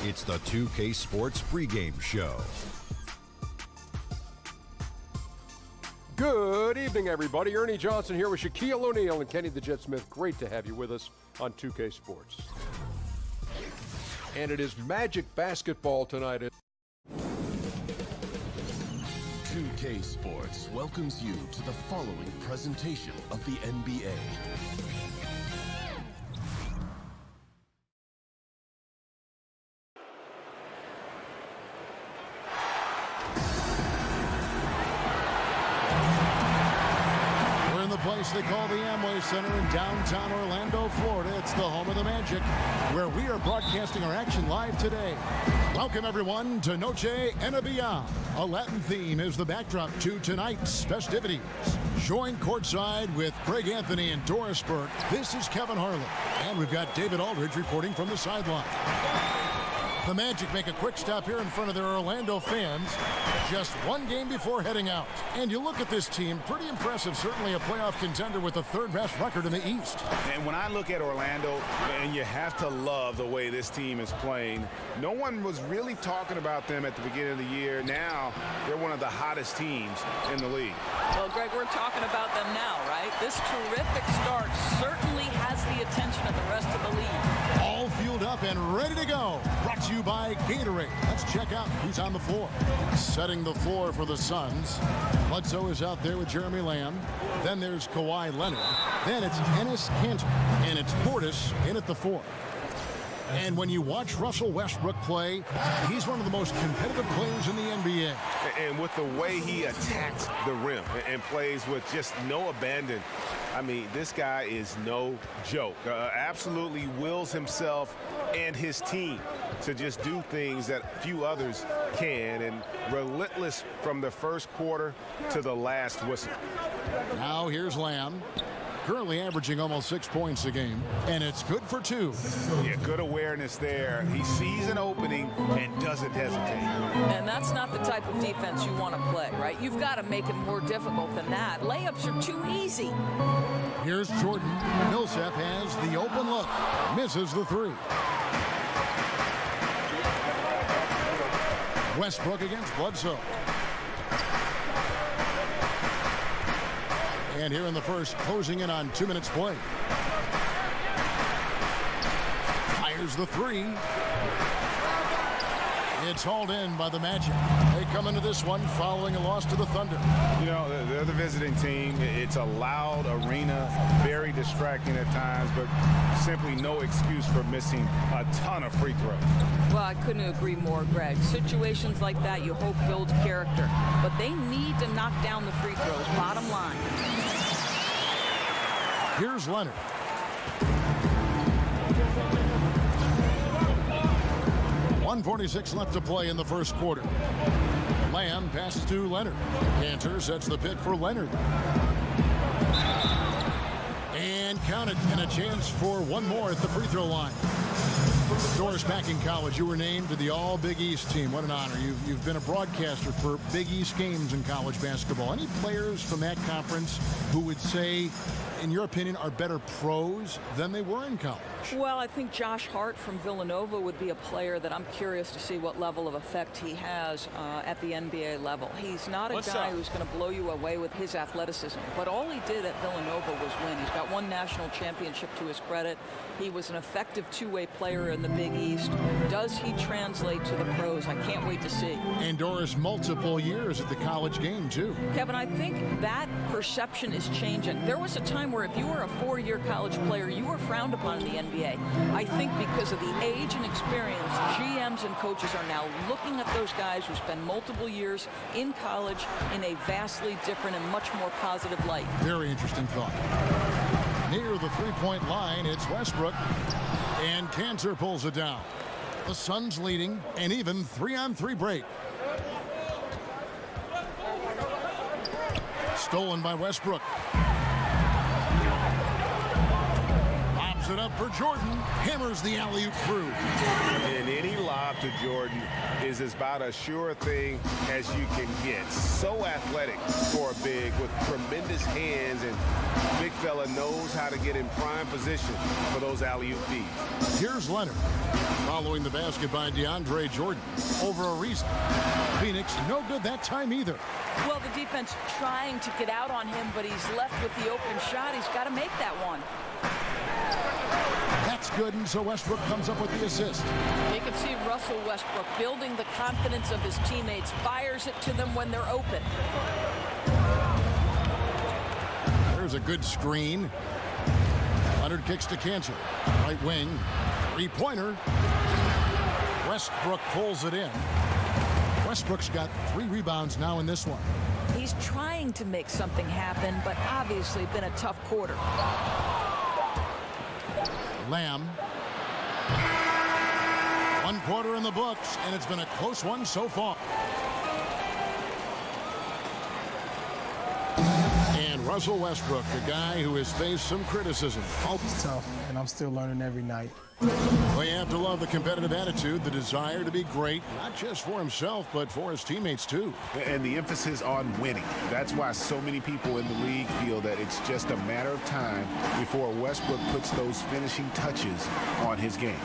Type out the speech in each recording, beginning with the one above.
It's the 2K Sports pregame show. Good evening, everybody. Ernie Johnson here with Shaquille O'Neal and Kenny the Jet Smith. Great to have you with us on 2K Sports. And it is Magic basketball tonight. 2K Sports welcomes you to the following presentation of the NBA. Place they call the Amway Center in downtown Orlando, Florida. It's the home of the Magic, where we are broadcasting our action live today. Welcome, everyone, to Noche and Beyond. A Latin theme is the backdrop to tonight's festivities. Joined courtside with Greg Anthony and Doris Burke, this is Kevin Harlan. And we've got David Aldridge reporting from the sideline. The Magic make a quick stop here in front of their Orlando fans just one game before heading out. And you look at this team, pretty impressive, certainly a playoff contender with the third-best record in the East. And when I look at Orlando, and you have to love the way this team is playing. No one was really talking about them at the beginning of the year. Now, they're one of the hottest teams in the league. Well, Greg, we're talking about them now, right? This terrific start certainly has the attention of the rest of the league. All fueled up and ready to go. Brought to you by Gatorade. Let's check out who's on the floor. Setting the floor for the Suns. Bledsoe is out there with Jeremy Lamb. Then there's Kawhi Leonard. Then it's Enes Kanter. And it's Portis in at the 4. And when you watch Russell Westbrook play, he's one of the most competitive players in the NBA. And with the way he attacks the rim and plays with just no abandon, I mean, this guy is no joke. Absolutely wills himself and his team to just do things that few others can, and relentless from the first quarter to the last whistle. Now here's Lamb. Currently averaging almost 6 points a game, and it's good for 2. Yeah, good awareness there. He sees an opening and doesn't hesitate. And that's not the type of defense you want to play, right? You've got to make it more difficult than that. Layups are too easy. Here's Jordan. Millsap has the open look. Misses the 3. Westbrook against Bledsoe. And here in the first, closing in on 2 minutes play. Fires the 3. It's hauled in by the Magic. They come into this one following a loss to the Thunder. You know, they're the visiting team. It's a loud arena, very distracting at times, but simply no excuse for missing a ton of free throws. Well, I couldn't agree more, Greg. Situations like that you hope build character, but they need to knock down the free throws, bottom line. Here's Leonard. .146 left to play in the first quarter. Lamb passes to Leonard. Kanter sets the pick for Leonard. And counted, and a chance for one more at the free throw line. Doris, back in college, you were named to the All-Big East team. What an honor. You've been a broadcaster for Big East games in college basketball. Any players from that conference who would say, in your opinion, are better pros than they were in college? Well, I think Josh Hart from Villanova would be a player that I'm curious to see what level of effect he has at the NBA level. He's not a guy who's going to blow you away with his athleticism, but all he did at Villanova was win. He's got one national championship to his credit. He was an effective two-way player in the Big East. Does he translate to the pros? I can't wait to see. And Doris, multiple years at the college game, too. Kevin, I think that perception is changing. There was a time where if you were a 4-year college player, you were frowned upon in the NBA. I think because of the age and experience, GMs and coaches are now looking at those guys who spend multiple years in college in a vastly different and much more positive light. Very interesting thought. Near the three-point line, it's Westbrook, and Kanter pulls it down. The Suns leading, and even 3-on-3 break. Stolen by Westbrook. Lobs it up for Jordan. Hammers the alley-oop through. And any lob to Jordan is about as sure thing as you can get. So athletic for a big with tremendous hands and big fella knows how to get in prime position for those alley-oop feeds. Here's Leonard. Following the basket by DeAndre Jordan over Ariza. Phoenix, no good that time either. Well, the defense trying to get out on him, but he's left with the open shot. He's got to make that one. That's good, and so Westbrook comes up with the assist. You can see Russell Westbrook building the confidence of his teammates, fires it to them when they're open. There's a good screen. Leonard kicks to Cantor. Right wing. Three-pointer. Westbrook pulls it in. Westbrook's got 3 rebounds now in this one. He's trying to make something happen, but obviously been a tough quarter. Lamb. 1 quarter in the books, and it's been a close one so far. And Russell Westbrook, the guy who has faced some criticism. It's tough, and I'm still learning every night. Well, you have to love the competitive attitude, the desire to be great, not just for himself, but for his teammates, too. And the emphasis on winning. That's why so many people in the league feel that it's just a matter of time before Westbrook puts those finishing touches on his game.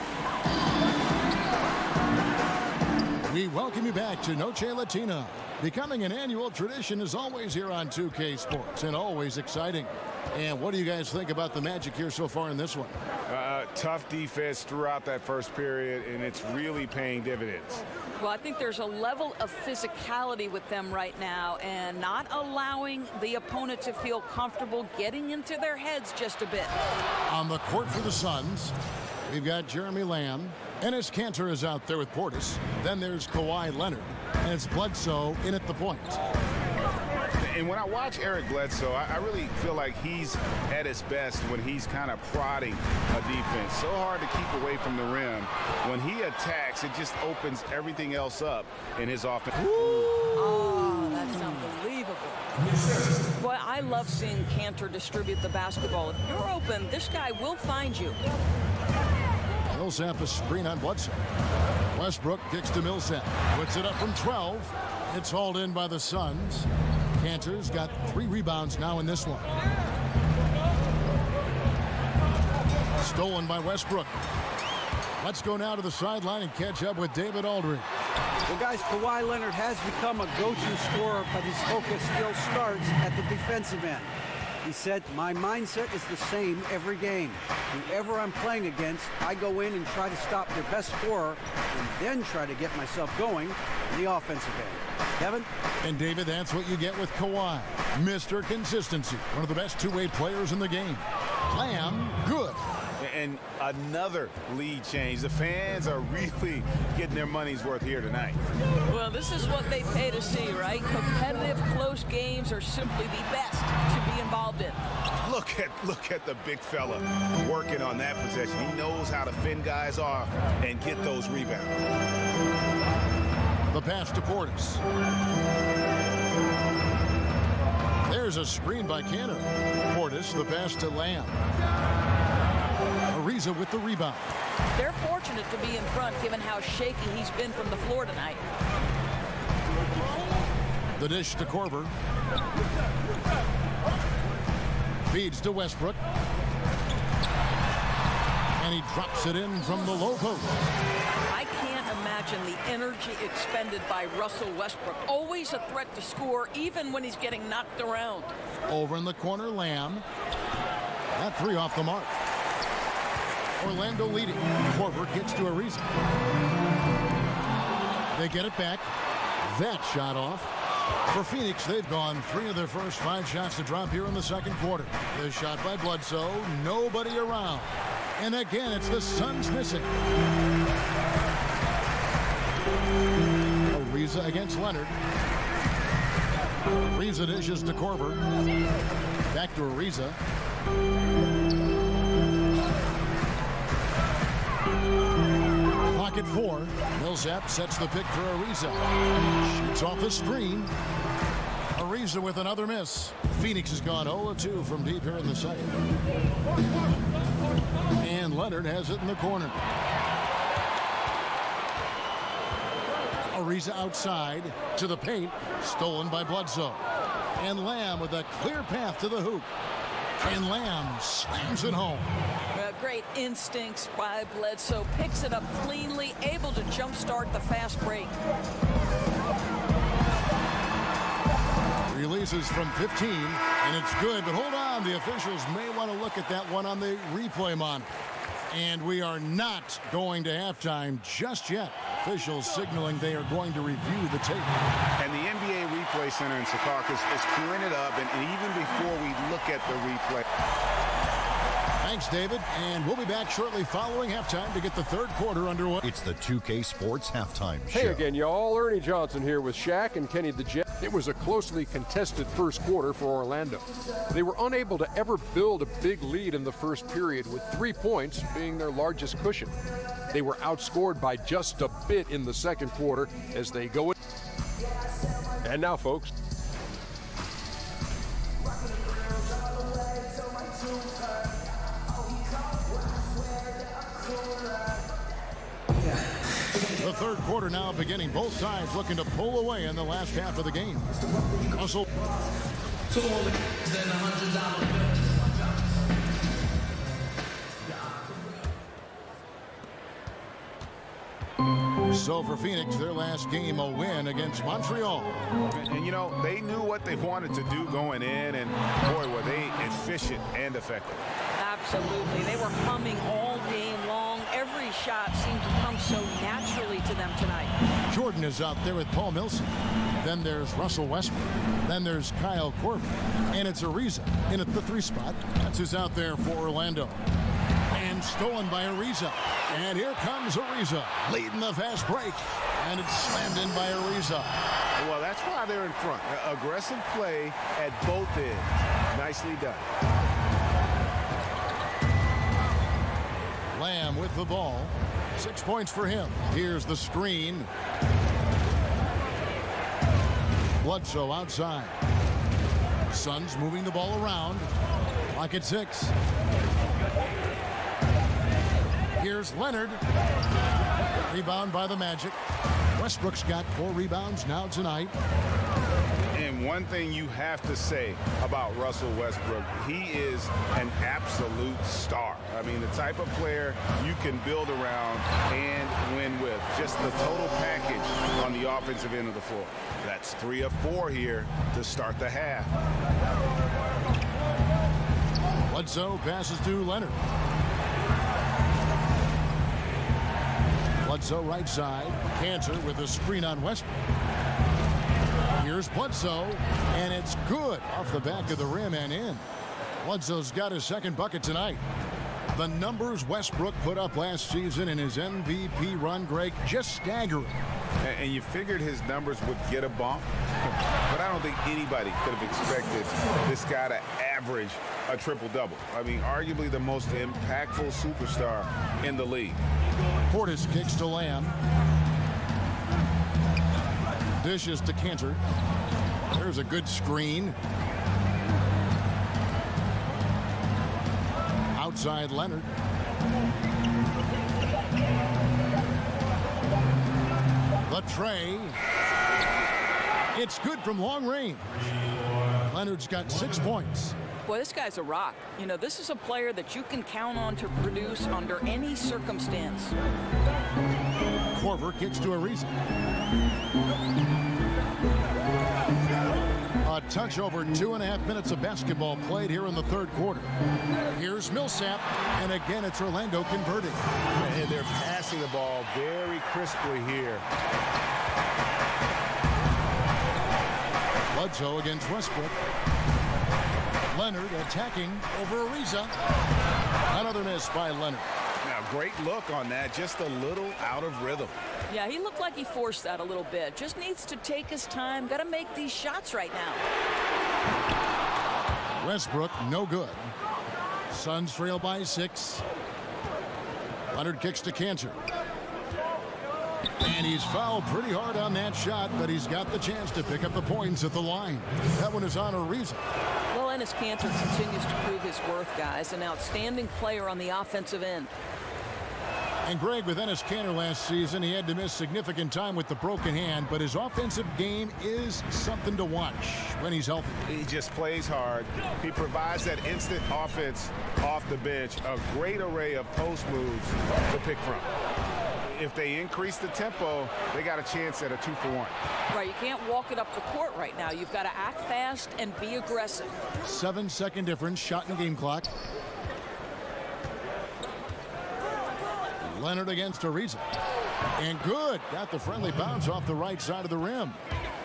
We welcome you back to Noche Latina. Becoming an annual tradition is always here on 2K Sports, and always exciting. And what do you guys think about the Magic here so far in this one? Tough defense throughout that first period, and it's really paying dividends. Well, I think there's a level of physicality with them right now and not allowing the opponent to feel comfortable getting into their heads just a bit. On the court for the Suns, we've got Jeremy Lamb. Enes Kanter is out there with Portis. Then there's Kawhi Leonard. And it's Bledsoe in at the point. And when I watch Eric Bledsoe, I really feel like he's at his best when he's kind of prodding a defense. So hard to keep away from the rim. When he attacks, it just opens everything else up in his offense. Oh, that's unbelievable. Boy, I love seeing Kanter distribute the basketball. If you're open, this guy will find you. Millsap a screen on Bledsoe. Westbrook kicks to Millsap. Puts it up from 12. It's hauled in by the Suns. Kanter's got 3 rebounds now in this one. Stolen by Westbrook. Let's go now to the sideline and catch up with David Aldridge. Well, guys, Kawhi Leonard has become a go-to scorer, but his focus still starts at the defensive end. He said, my mindset is the same every game. Whoever I'm playing against, I go in and try to stop their best scorer and then try to get myself going in the offensive end. Kevin? And David, that's what you get with Kawhi. Mr. Consistency. One of the best two-way players in the game. Lamb, good. And another lead change. The fans are really getting their money's worth here tonight. Well, this is what they pay to see, right? Competitive, close games are simply the best to be involved in. Look at the big fella working on that possession. He knows how to fend guys off and get those rebounds. The pass to Portis. There's a screen by Cantor. Portis, the pass to Lamb. Ariza with the rebound. They're fortunate to be in front given how shaky he's been from the floor tonight. The dish to Korver. Feeds to Westbrook. And he drops it in from the low post. I can't imagine the energy expended by Russell Westbrook. Always a threat to score, even when he's getting knocked around. Over in the corner, Lamb. That 3 off the mark. Orlando leading. Korver gets to Ariza. They get it back. That shot off. For Phoenix, they've gone 3 of their first 5 shots to drop here in the second quarter. The shot by Bledsoe. Nobody around. And again, it's the Suns missing. Ariza against Leonard. Ariza dishes to Korver. Back to Ariza. Pocket 4. Millsap sets the pick for Ariza. Shoots off the screen. Ariza with another miss. Phoenix has gone 0-2 from deep here in the second. And Leonard has it in the corner. Ariza outside to the paint. Stolen by Bledsoe. And Lamb with a clear path to the hoop. And Lamb slams it home. Great instincts by Bledsoe. Picks it up cleanly, able to jumpstart the fast break. Releases from 15, and it's good, but hold on. The officials may want to look at that one on the replay monitor. And we are not going to halftime just yet. Officials signaling they are going to review the tape. And the NBA Replay Center in Secaucus is queuing it up, and even before we look at the replay. Thanks, David. And we'll be back shortly following halftime to get the third quarter underway. It's the 2K Sports Halftime Show. Hey again, y'all. Ernie Johnson here with Shaq and Kenny the Jet. It was a closely contested first quarter for Orlando. They were unable to ever build a big lead in the first period, with 3 points being their largest cushion. They were outscored by just a bit in the second quarter as they go in. And now, folks. The third quarter now beginning. Both sides looking to pull away in the last half of the game. Russell. So for Phoenix, their last game, a win against Montreal. And you know, they knew what they wanted to do going in, and boy, were they efficient and effective. Absolutely. They were humming all game long. Every shot seemed to come so naturally to them tonight. Jordan is out there with Paul Millsap. Then there's Russell Westbrook. Then there's Kyle Korver. And it's Ariza in at the 3 spot. That's who's out there for Orlando. And stolen by Ariza. And here comes Ariza, leading the fast break. And it's slammed in by Ariza. Well, that's why they're in front. Aggressive play at both ends. Nicely done. Lamb with the ball. 6 points for him. Here's the screen. Bledsoe outside. Suns moving the ball around. Clock at 6. Here's Leonard. Rebound by the Magic. Westbrook's got 4 rebounds now tonight. And one thing you have to say about Russell Westbrook, he is an absolute star. I mean, the type of player you can build around and win with. Just the total package on the offensive end of the floor. That's 3 of 4 here to start the half. Bledsoe passes to Leonard. Bledsoe right side. Cantor with a screen on Westbrook. Here's Bledsoe, and it's good off the back of the rim and in. Bledsoe's got his second bucket tonight. The numbers Westbrook put up last season in his MVP run, Greg, just staggering. And you figured his numbers would get a bump, but I don't think anybody could have expected this guy to average a triple-double. I mean, arguably the most impactful superstar in the league. Portis kicks to Lamb. Dishes to Cantor. There's a good screen. Outside Leonard. The tray. It's good from long range. Leonard's got 6 points. Boy, this guy's a rock. You know, this is a player that you can count on to produce under any circumstance. Korver kicks to Ariza. A touch over 2.5 minutes of basketball played here in the third quarter. Here's Millsap, and again it's Orlando converting. And they're passing the ball very crisply here. Bledsoe against Westbrook. Leonard attacking over Ariza. Another miss by Leonard. Now, great look on that, just a little out of rhythm. Yeah, he looked like he forced that a little bit. Just needs to take his time. Got to make these shots right now. Westbrook, no good. Suns trail by 6. Leonard kicks to Cantor. And he's fouled pretty hard on that shot, but he's got the chance to pick up the points at the line. That one is on Ariza. Well, Enes Kanter continues to prove his worth, guys. An outstanding player on the offensive end. And Greg, with Enes Kanter last season, he had to miss significant time with the broken hand, but his offensive game is something to watch when he's healthy. He just plays hard. He provides that instant offense off the bench, a great array of post moves to pick from. If they increase the tempo, they got a chance at a 2-for-1. Right, you can't walk it up the court right now. You've got to act fast and be aggressive. 7-second difference, shot and game clock. Leonard against Ariza. And good. Got the friendly bounce off the right side of the rim.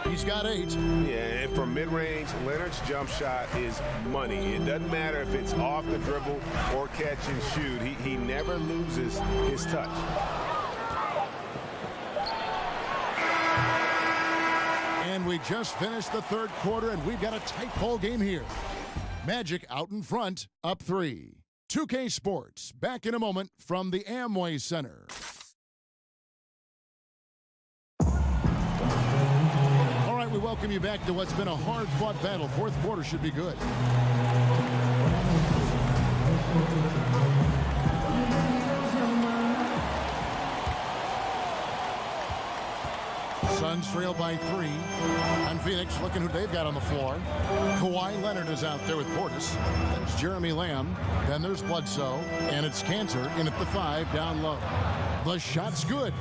He's got 8. Yeah, and from mid-range, Leonard's jump shot is money. It doesn't matter if it's off the dribble or catch and shoot. He never loses his touch. And we just finished the third quarter, and we've got a tight ball game here. Magic out in front, up 3. 2K Sports, back in a moment from the Amway Center. All right, we welcome you back to what's been a hard-fought battle. Fourth quarter should be good. Suns trail by 3. And Phoenix looking who they've got on the floor. Kawhi Leonard is out there with Portis. That's Jeremy Lamb. Then there's Bledsoe. And it's Kanter in at the 5 down low. The shot's good.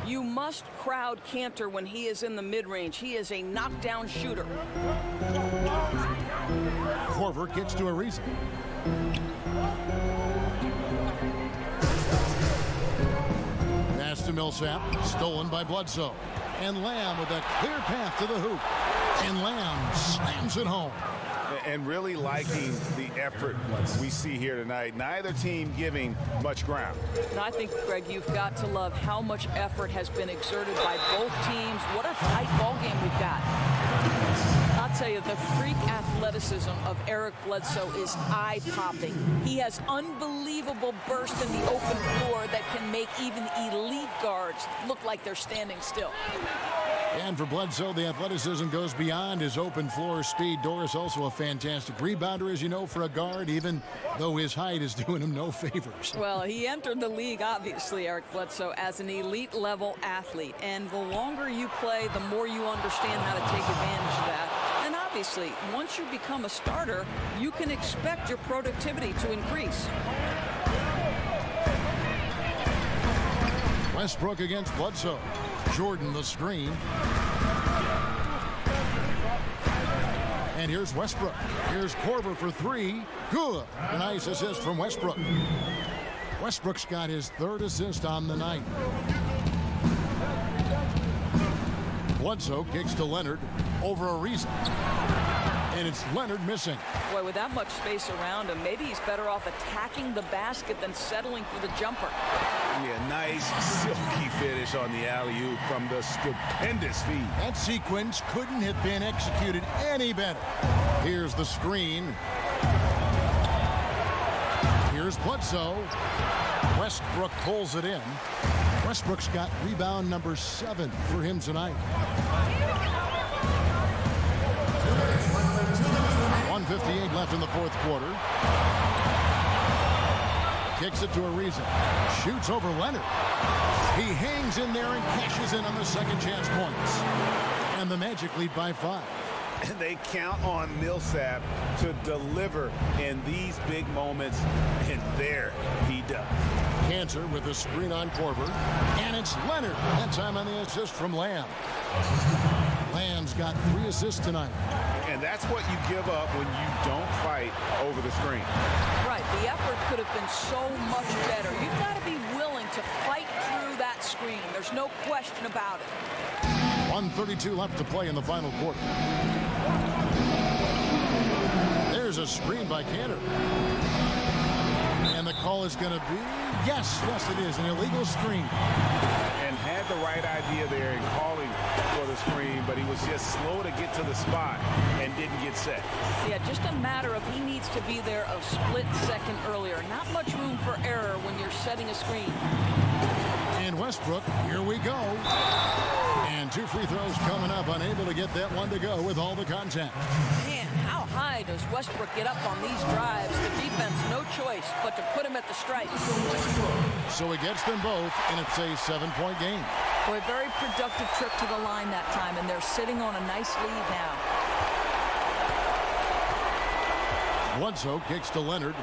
You must crowd Kanter when he is in the mid-range. He is a knockdown shooter. Korver gets to Ariza. Pass to Millsap. Stolen by Bledsoe. And Lamb with a clear path to the hoop. And Lamb slams it home. And really liking the effort we see here tonight. Neither team giving much ground. And I think, Greg, you've got to love how much effort has been exerted by both teams. What a tight ball game we've got. I'll tell you, the freak athleticism of Eric Bledsoe is eye-popping. He has unbelievable burst in the open floor that can make even elite guards look like they're standing still. And for Bledsoe, the athleticism goes beyond his open floor speed. Doris also a fantastic rebounder, as you know, for a guard, even though his height is doing him no favors. Well, he entered the league, obviously, Eric Bledsoe, as an elite-level athlete. And the longer you play, the more you understand how to take advantage of that. And obviously, once you become a starter, you can expect your productivity to increase. Westbrook against Bledsoe. Jordan the screen. And here's Westbrook. Here's Korver for 3. Good. A nice assist from Westbrook. Westbrook's got his 3rd assist on the night. Bledsoe kicks to Leonard over Ariza. And it's Leonard missing. Boy, with that much space around him, maybe he's better off attacking the basket than settling for the jumper. Yeah, nice silky finish on the alley-oop from the stupendous feed. That sequence couldn't have been executed any better. Here's the screen. Here's Bledsoe. Westbrook pulls it in. Westbrook's got rebound number 7 for him tonight. 1:58 left in the fourth quarter. Kicks it to Ariza. Shoots over Leonard. He hangs in there and cashes in on the second chance points. And the Magic lead by 5. And they count on Millsap to deliver in these big moments, and there he does. Kanter with the screen on Korver. And it's Leonard. That time on the assist from Lamb. Lamb's got 3 assists tonight. And that's what you give up when you don't fight over the screen. Right, the effort could have been so much better. You've got to be willing to fight through that screen. There's no question about it. 1:32 left to play in the final quarter. There's a screen by Kanter. And the call is going to be, yes, it is, an illegal screen. And had the right idea there in calling for the screen, but he was just slow to get to the spot and didn't get set. Yeah, just a matter of he needs to be there a split second earlier. Not much room for error when you're setting a screen. And Westbrook, here we go. And 2 free throws coming up, unable to get that one to go with all the contact. Man, how high does Westbrook get up on these drives? The defense defense no choice but to put him at the strike. So he gets them both, and it's a 7-point game. Boy, a very productive trip to the line that time, and they're sitting on a nice lead now. Bledsoe kicks to Leonard.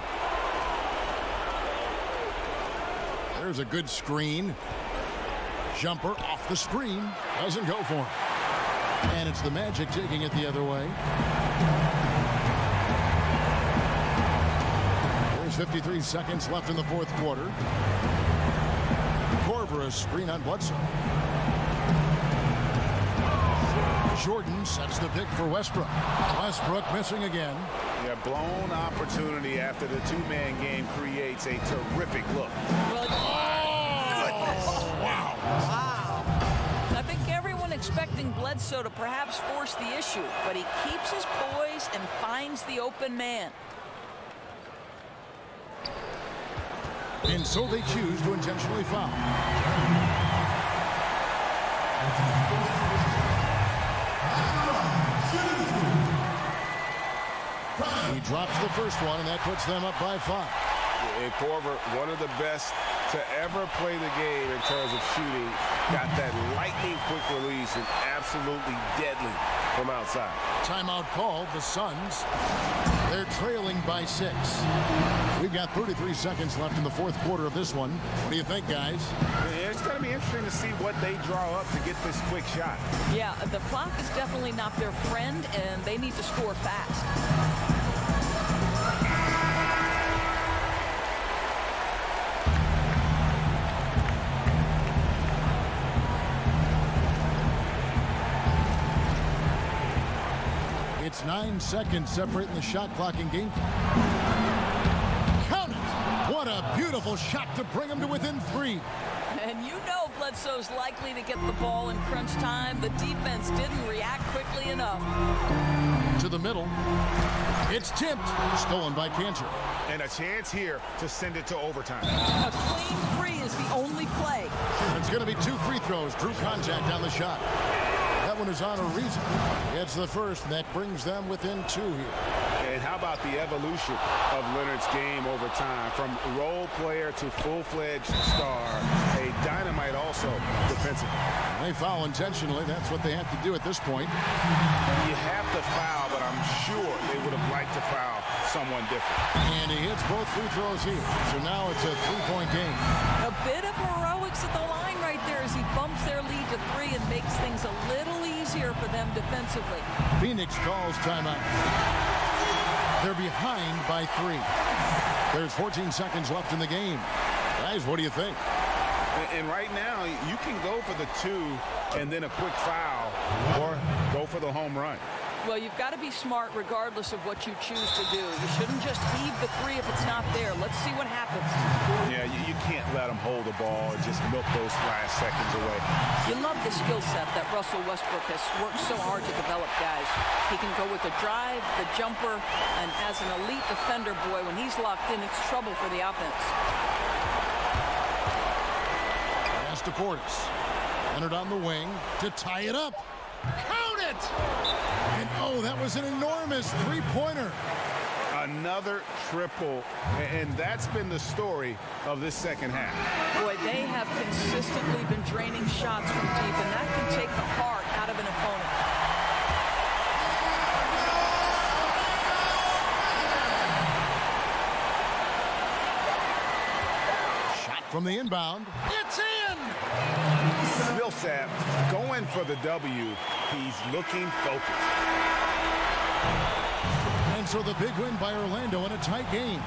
There's a good screen. Jumper off the screen. Doesn't go for him. And it's the Magic taking it the other way. There's 53 seconds left in the fourth quarter. Korver a screen on Bledsoe. Jordan sets the pick for Westbrook. Westbrook missing again. Yeah, blown opportunity after the two-man game creates a terrific look. Well, wow. I think everyone expecting Bledsoe to perhaps force the issue, but he keeps his poise and finds the open man. And so they choose to intentionally foul. He drops the first one, and that puts them up by 5. And Korver, one of the best to ever play the game in terms of shooting, got that lightning quick release and absolutely deadly from outside. Timeout called. The Suns, they're trailing by 6. We've got 33 seconds left in the fourth quarter of this one. What do you think, guys? Yeah, it's going to be interesting to see what they draw up to get this quick shot. Yeah, the clock is definitely not their friend, and they need to score fast. It's 9 seconds separating the shot clock and game clock. Count it! What a beautiful shot to bring him to within 3. And you know Bledsoe's likely to get the ball in crunch time. The defense didn't react quickly enough. To the middle. It's tipped. Stolen by Cantor. And a chance here to send it to overtime. A clean 3 is the only play. It's going to be 2 free throws. Drew contact on the shot. That one is on a reason. It's the first, and that brings them within 2 here. And how about the evolution of Leonard's game over time? From role player to full-fledged star. A dynamite also defensively. They foul intentionally. That's what they have to do at this point. You have to foul, but I'm sure they would have liked to foul someone different. And he hits both free throws here. So now it's a 3-point game. A bit of heroics at the line right there as he bumps their lead to 3 and makes things a little easier for them defensively. Phoenix calls timeout. They're behind by 3. There's 14 seconds left in the game. Guys, what do you think? And right now, you can go for the 2 and then a quick foul or go for the home run. Well, you've got to be smart regardless of what you choose to do. You shouldn't just heave the 3 if it's not there. Let's see what happens. Yeah, you can't let them hold the ball and just milk those last seconds away. You love the skill set that Russell Westbrook has worked so hard to develop, guys. He can go with the drive, the jumper, and as an elite defender, boy, when he's locked in, it's trouble for the offense. Pass to Portis. Leonard on the wing to tie it up. Count it! And oh, that was an enormous 3-pointer. Another triple, and that's been the story of this second half. Boy, they have consistently been draining shots from deep, and that can take the heart out of an opponent. Shot from the inbound. It's in! Millsap going for the W. He's looking focused. And so the big win by Orlando in a tight game.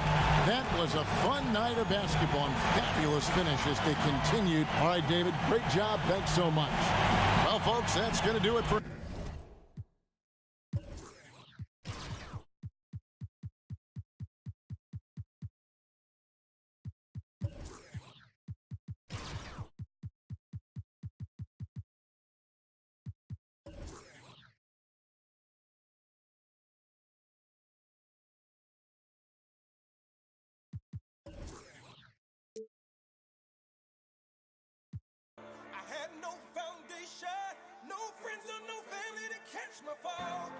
That was a fun night of basketball and fabulous finish as they continued. All right, David, great job. Thanks so much. Well, folks, that's going to do it for... I had no foundation, no friends or no family to catch my fall.